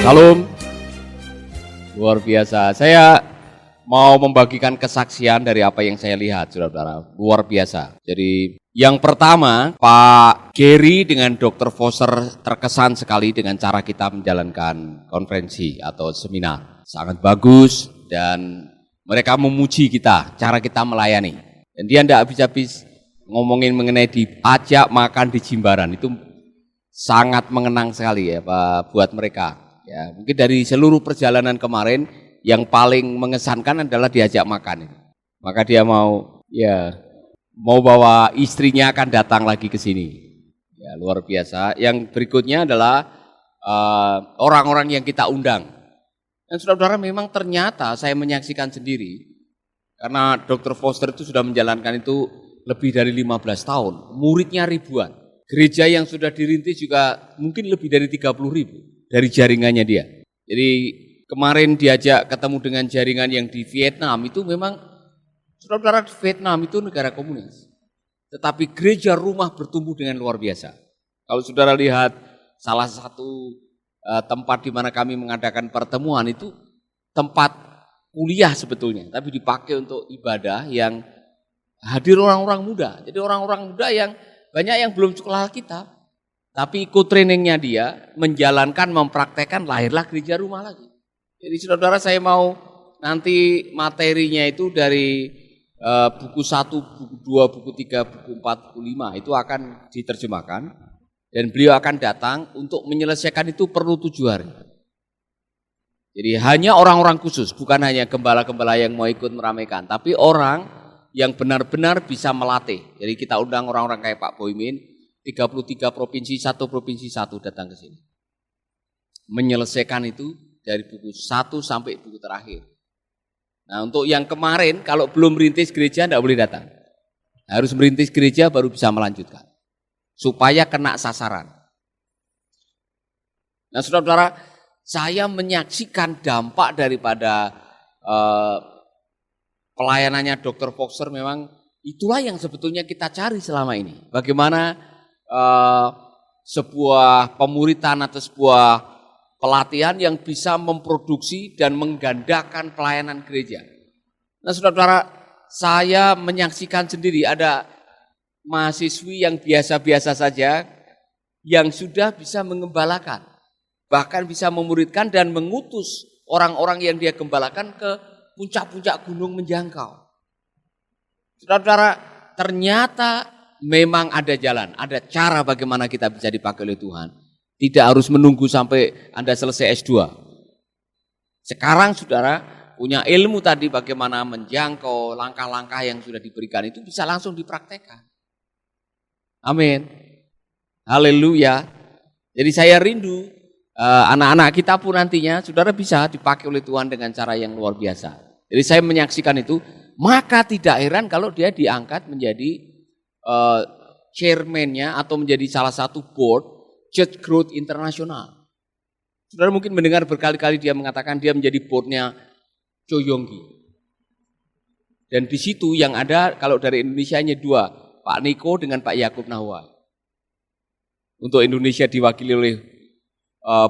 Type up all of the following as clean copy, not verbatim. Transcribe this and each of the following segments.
Salam, luar biasa. Saya mau membagikan kesaksian dari apa yang saya lihat, saudara-saudara. Luar biasa. Jadi yang pertama, Pak Gary dengan Dr. Foster terkesan sekali dengan cara kita menjalankan konferensi atau seminar. Sangat bagus dan mereka memuji kita, cara kita melayani. Dan dia tidak habis-habis ngomongin mengenai diajak makan di Jimbaran. Itu sangat mengenang sekali ya Pak buat mereka. Ya, mungkin dari seluruh perjalanan kemarin yang paling mengesankan adalah diajak makan. Maka dia mau bawa istrinya akan datang lagi ke sini. Ya, luar biasa. Yang berikutnya adalah orang-orang yang kita undang. Dan saudara-saudara memang ternyata saya menyaksikan sendiri karena Dr. Foster itu sudah menjalankan itu lebih dari 15 tahun. Muridnya ribuan. Gereja yang sudah dirintis juga mungkin lebih dari 30.000. Dari jaringannya dia. Jadi kemarin diajak ketemu dengan jaringan yang di Vietnam itu memang saudara-saudara Vietnam itu negara komunis. Tetapi gereja rumah bertumbuh dengan luar biasa. Kalau saudara lihat salah satu tempat di mana kami mengadakan pertemuan itu tempat kuliah sebetulnya, tapi dipakai untuk ibadah yang hadir orang-orang muda. Jadi orang-orang muda yang banyak yang belum sekolah Alkitab. Tapi ikut trainingnya dia, menjalankan, mempraktekkan, lahirlah gereja rumah lagi. Jadi saudara-saudara saya mau nanti materinya itu dari buku 1, buku 2, buku 3, buku 4, buku 5 itu akan diterjemahkan. Dan beliau akan datang untuk menyelesaikan itu perlu 7 hari. Jadi hanya orang-orang khusus, bukan hanya gembala-gembala yang mau ikut meramaikan. Tapi orang yang benar-benar bisa melatih. Jadi kita undang orang-orang kayak Pak Boymin, 33 provinsi, 1 provinsi 1 datang ke sini. Menyelesaikan itu dari buku 1 sampai buku terakhir. Nah untuk yang kemarin kalau belum merintis gereja tidak boleh datang. Harus merintis gereja baru bisa melanjutkan. Supaya kena sasaran. Nah saudara-saudara, saya menyaksikan dampak daripada pelayanannya Dr. Foster memang itulah yang sebetulnya kita cari selama ini. Bagaimana sebuah pemuritan atau sebuah pelatihan yang bisa memproduksi dan menggandakan pelayanan gereja. Nah saudara-saudara, saya menyaksikan sendiri ada mahasiswi yang biasa-biasa saja yang sudah bisa mengembalakan, bahkan bisa memuridkan dan mengutus orang-orang yang dia gembalakan ke puncak-puncak gunung menjangkau. Saudara-saudara, ternyata memang ada jalan, ada cara bagaimana kita bisa dipakai oleh Tuhan. Tidak harus menunggu sampai Anda selesai S2. Sekarang saudara punya ilmu tadi bagaimana menjangkau langkah-langkah yang sudah diberikan itu bisa langsung dipraktekkan. Amin. Haleluya. Jadi saya rindu anak-anak kita pun nantinya saudara bisa dipakai oleh Tuhan dengan cara yang luar biasa. Jadi saya menyaksikan itu, maka tidak heran kalau dia diangkat menjadi chairman-nya atau menjadi salah satu board Church Growth International. Saudara mungkin mendengar berkali-kali dia mengatakan dia menjadi board-nya Choyonggi. Dan di situ yang ada kalau dari Indonesia hanya 2, Pak Niko dengan Pak Yakub Nahwai. Untuk Indonesia diwakili oleh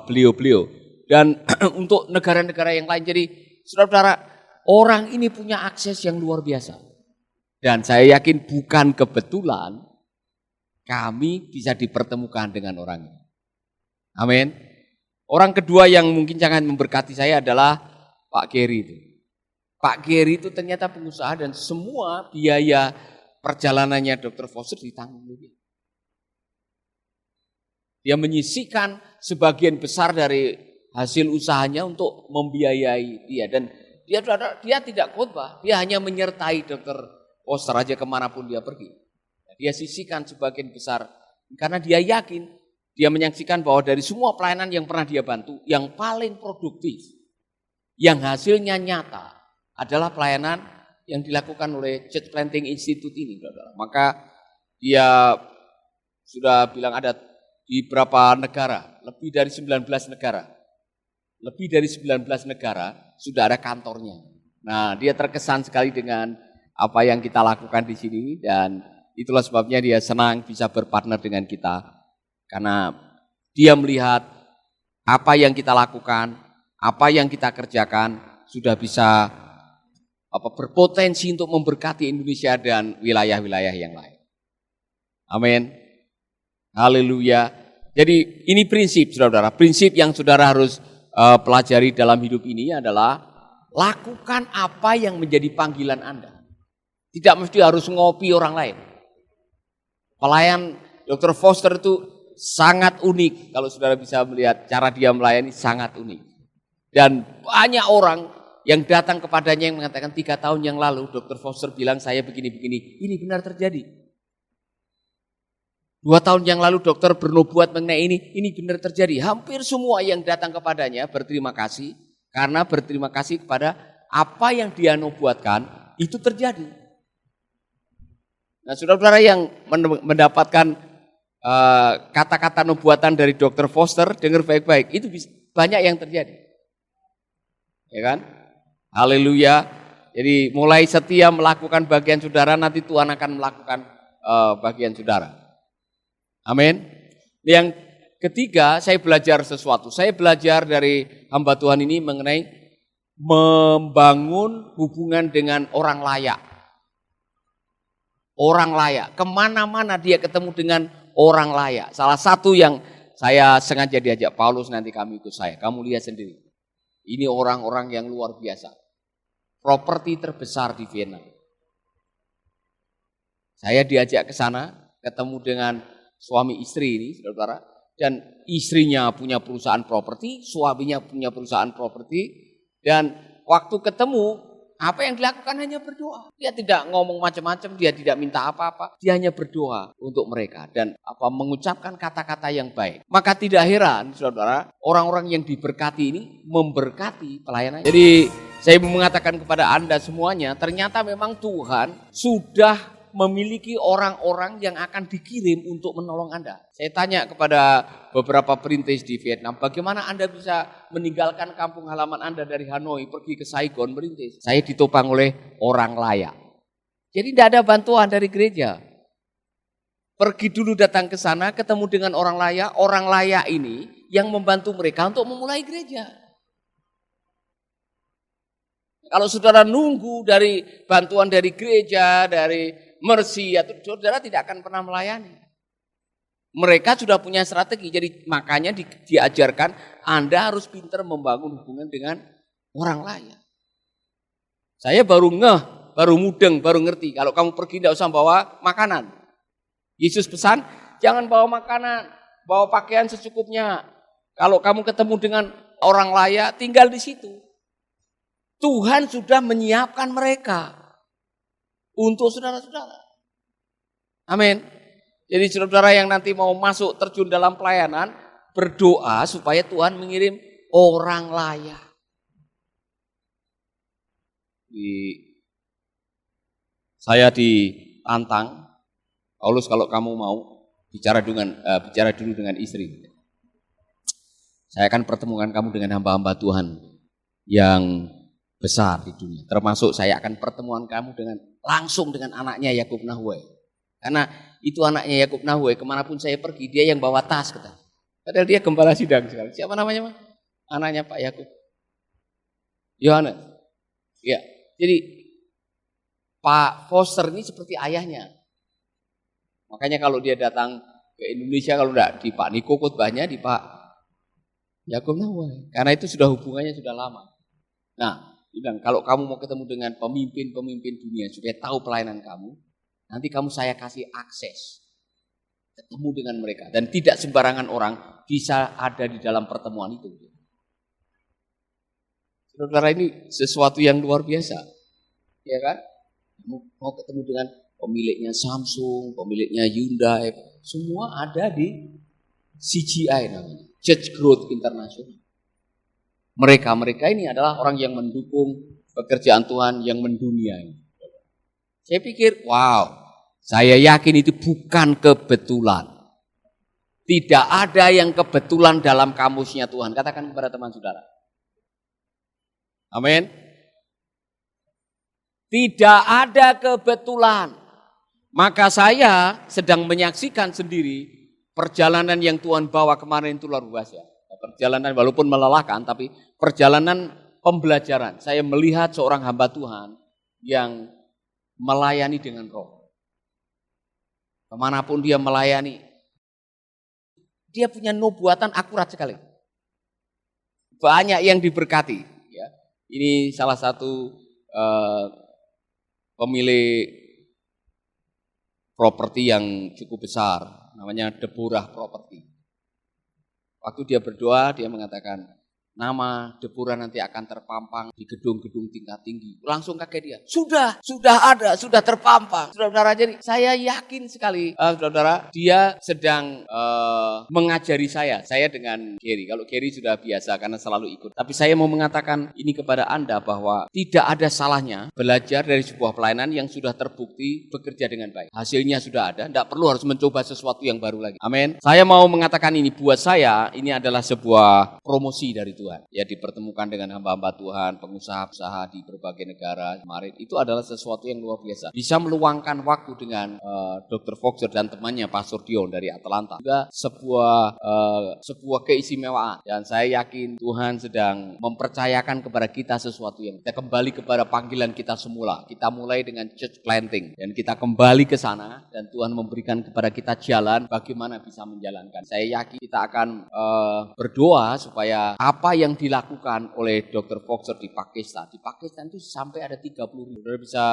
beliau-beliau. Dan untuk negara-negara yang lain. Jadi saudara-saudara, orang ini punya akses yang luar biasa. Dan saya yakin bukan kebetulan kami bisa dipertemukan dengan orang ini. Amin. Orang kedua yang mungkin sangat memberkati saya adalah Pak Gary itu. Pak Gary itu ternyata pengusaha dan semua biaya perjalanannya Dr. Foster ditanggung oleh dia. Dia menyisihkan sebagian besar dari hasil usahanya untuk membiayai dia. Dan dia tidak khotbah, dia hanya menyertai Dr. Foster aja kemanapun dia pergi. Dia sisihkan sebagian besar karena dia yakin, dia menyaksikan bahwa dari semua pelayanan yang pernah dia bantu, yang paling produktif, yang hasilnya nyata adalah pelayanan yang dilakukan oleh Church Planting Institute ini. Maka dia sudah bilang ada di beberapa negara, lebih dari 19 negara. Lebih dari 19 negara sudah ada kantornya. Nah dia terkesan sekali dengan apa yang kita lakukan di sini dan itulah sebabnya dia senang bisa berpartner dengan kita karena dia melihat apa yang kita lakukan, apa yang kita kerjakan sudah bisa berpotensi untuk memberkati Indonesia dan wilayah-wilayah yang lain. Amin. Haleluya. Jadi ini prinsip saudara-saudara. Prinsip yang saudara harus pelajari dalam hidup ini adalah lakukan apa yang menjadi panggilan Anda. Tidak mesti harus ngopi orang lain. Pelayan Dr. Foster itu sangat unik. Kalau saudara bisa melihat cara dia melayani sangat unik. Dan banyak orang yang datang kepadanya yang mengatakan 3 tahun yang lalu Dr. Foster bilang saya begini-begini. Ini benar terjadi. 2 tahun yang lalu dokter bernubuat mengenai ini benar terjadi. Hampir semua yang datang kepadanya berterima kasih. Karena berterima kasih kepada apa yang dia nubuatkan itu terjadi. Nah saudara-saudara yang mendapatkan kata-kata nubuatan dari Dr. Foster, dengar baik-baik, itu banyak yang terjadi. Ya kan? Haleluya. Jadi mulai setia melakukan bagian saudara, nanti Tuhan akan melakukan bagian saudara. Amin. Yang ketiga, saya belajar sesuatu. Saya belajar dari hamba Tuhan ini mengenai membangun hubungan dengan orang layak. Orang layak. Kemana-mana dia ketemu dengan orang layak. Salah satu yang saya sengaja diajak Paulus, nanti kamu ikut saya. Kamu lihat sendiri. Ini orang-orang yang luar biasa. Properti terbesar di Vietnam. Saya diajak ke sana, ketemu dengan suami istri ini, saudara. Dan istrinya punya perusahaan properti, suaminya punya perusahaan properti. Dan waktu ketemu, apa yang dilakukan hanya berdoa. Dia tidak ngomong macam-macam, dia tidak minta apa-apa. Dia hanya berdoa untuk mereka dan mengucapkan kata-kata yang baik. Maka tidak heran, saudara, orang-orang yang diberkati ini memberkati pelayanan. Jadi saya mengatakan kepada Anda semuanya, ternyata memang Tuhan sudah memiliki orang-orang yang akan dikirim untuk menolong Anda. Saya tanya kepada beberapa perintis di Vietnam, bagaimana Anda bisa meninggalkan kampung halaman Anda dari Hanoi pergi ke Saigon merintis? Saya ditopang oleh orang layak. Jadi tidak ada bantuan dari gereja. Pergi dulu datang ke sana, ketemu dengan orang layak ini yang membantu mereka untuk memulai gereja. Kalau saudara nunggu dari bantuan dari gereja, dari Mercy, atau saudara tidak akan pernah melayani. Mereka sudah punya strategi, jadi makanya diajarkan Anda harus pintar membangun hubungan dengan orang lain. Saya baru mudeng, baru ngerti. Kalau kamu pergi tidak usah bawa makanan. Yesus pesan, jangan bawa makanan, bawa pakaian secukupnya. Kalau kamu ketemu dengan orang layak, tinggal di situ. Tuhan sudah menyiapkan mereka untuk saudara-saudara. Amin. Jadi saudara yang nanti mau masuk terjun dalam pelayanan, berdoa supaya Tuhan mengirim orang layak. Saya ditantang, Paulus kalau kamu mau bicara dulu dengan istri. Saya akan pertemukan kamu dengan hamba-hamba Tuhan yang besar di dunia. Termasuk saya akan pertemuan kamu langsung dengan anaknya Yakub Nahwei. Karena itu anaknya Yakub Nahwei, kemanapun saya pergi dia yang bawa tas. Padahal dia gembala sidang sekarang. Siapa namanya? Anaknya Pak Yakub. Yohanes. Ya, jadi Pak Foster ini seperti ayahnya. Makanya kalau dia datang ke Indonesia, kalau enggak di Pak Niko khotbahnya, di Pak Yakub Nahwei. Karena itu sudah hubungannya sudah lama. Nah, bilang, kalau kamu mau ketemu dengan pemimpin-pemimpin dunia supaya tahu pelayanan kamu, nanti saya kasih akses ketemu dengan mereka. Dan tidak sembarangan orang bisa ada di dalam pertemuan itu. Saudara, ini sesuatu yang luar biasa. Ya kan? Mau ketemu dengan pemiliknya Samsung, pemiliknya Hyundai, semua ada di CGI namanya, Church Growth International. Mereka ini adalah orang yang mendukung pekerjaan Tuhan yang mendunia ini. Saya pikir, wow, saya yakin itu bukan kebetulan. Tidak ada yang kebetulan dalam kamusnya Tuhan. Katakan kepada teman saudara. Amin. Tidak ada kebetulan. Maka saya sedang menyaksikan sendiri perjalanan yang Tuhan bawa kemarin itu luar biasa. perjalanan walaupun melelahkan, tapi perjalanan pembelajaran. Saya melihat seorang hamba Tuhan yang melayani dengan roh. Kemanapun dia melayani, dia punya nubuatan akurat sekali. Banyak yang diberkati. Ya. Ini salah satu pemilik properti yang cukup besar, namanya Deborah Property. Waktu dia berdoa, dia mengatakan, nama Deborah nanti akan terpampang di gedung-gedung tingkat tinggi. Langsung kaget dia, sudah ada, sudah terpampang. Saudara-saudara, jadi saya yakin sekali, saudara, dia sedang mengajari saya dengan Gary. Kalau Gary sudah biasa karena selalu ikut. Tapi saya mau mengatakan ini kepada Anda bahwa tidak ada salahnya belajar dari sebuah pelayanan yang sudah terbukti bekerja dengan baik. Hasilnya sudah ada, tidak perlu harus mencoba sesuatu yang baru lagi. Amin. Saya mau mengatakan ini, buat saya ini adalah sebuah promosi dari Tuhan. Ya, dipertemukan dengan hamba-hamba Tuhan, pengusaha-usaha di berbagai negara kemarin, itu adalah sesuatu yang luar biasa. Bisa meluangkan waktu dengan Dr. Foxer dan temannya Pastor Dion dari Atlanta. Juga sebuah keistimewaan. Dan saya yakin Tuhan sedang mempercayakan kepada kita sesuatu yang kita kembali kepada panggilan kita semula. Kita mulai dengan church planting dan kita kembali ke sana dan Tuhan memberikan kepada kita jalan bagaimana bisa menjalankan. Saya yakin kita akan berdoa supaya apa yang dilakukan oleh Dr. Foxer di Pakistan. Di Pakistan itu sampai ada 30.000. Saudara bisa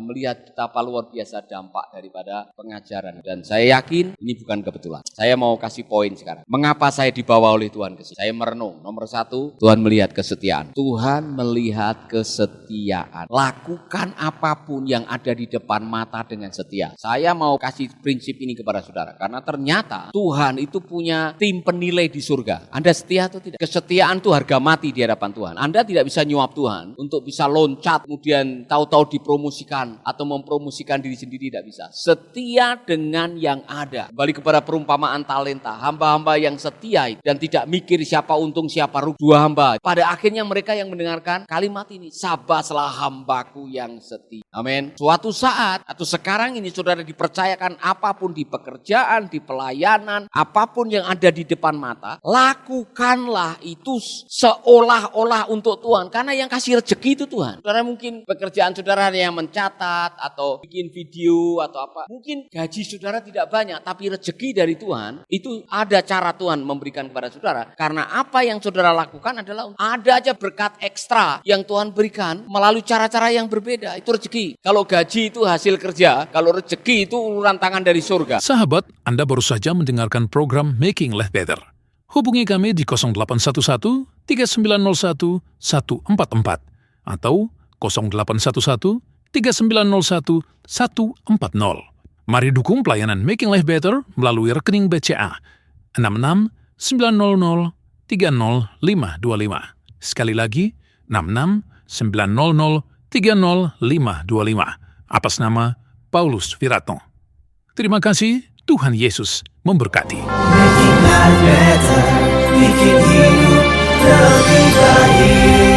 melihat betapa luar biasa dampak daripada pengajaran. Dan saya yakin ini bukan kebetulan. Saya mau kasih poin sekarang. Mengapa saya dibawa oleh Tuhan ke sini? Saya merenung. Nomor satu, Tuhan melihat kesetiaan. Tuhan melihat kesetiaan. Lakukan apapun yang ada di depan mata dengan setia. Saya mau kasih prinsip ini kepada saudara. Karena ternyata Tuhan itu punya tim penilai di surga. Anda setia atau tidak? Kesetiaan itu harga mati di hadapan Tuhan. Anda tidak bisa nyuap Tuhan untuk bisa loncat kemudian tahu-tahu dipromosikan atau mempromosikan diri sendiri, tidak bisa. Setia dengan yang ada. Kembali kepada perumpamaan talenta. Hamba-hamba yang setia dan tidak mikir siapa untung siapa rugi. Dua hamba. Pada akhirnya mereka yang mendengarkan kalimat ini, sabaslah hambaku yang setia. Amin. Suatu saat atau sekarang ini saudara dipercayakan apapun di pekerjaan, di pelayanan, apapun yang ada di depan mata, lakukanlah itu seolah-olah untuk Tuhan. Karena yang kasih rezeki itu Tuhan. Saudara mungkin pekerjaan saudara yang mencatat atau bikin video atau apa. Mungkin gaji saudara tidak banyak, tapi rezeki dari Tuhan itu ada cara Tuhan memberikan kepada saudara. Karena apa yang saudara lakukan adalah ada aja berkat ekstra yang Tuhan berikan melalui cara-cara yang berbeda. Itu rezeki. Kalau gaji itu hasil kerja, kalau rezeki itu uluran tangan dari surga. Sahabat, Anda baru saja mendengarkan program Making Life Better. Hubungi kami di 0811 3901 144 atau 0811 3901 140. Mari dukung pelayanan Making Life Better melalui rekening BCA 66 900 30525. Sekali lagi 66 900 30525 atas nama Paulus Wiratno. Terima kasih, Tuhan Yesus memberkati. Making life better, bikin hidup lebih baik.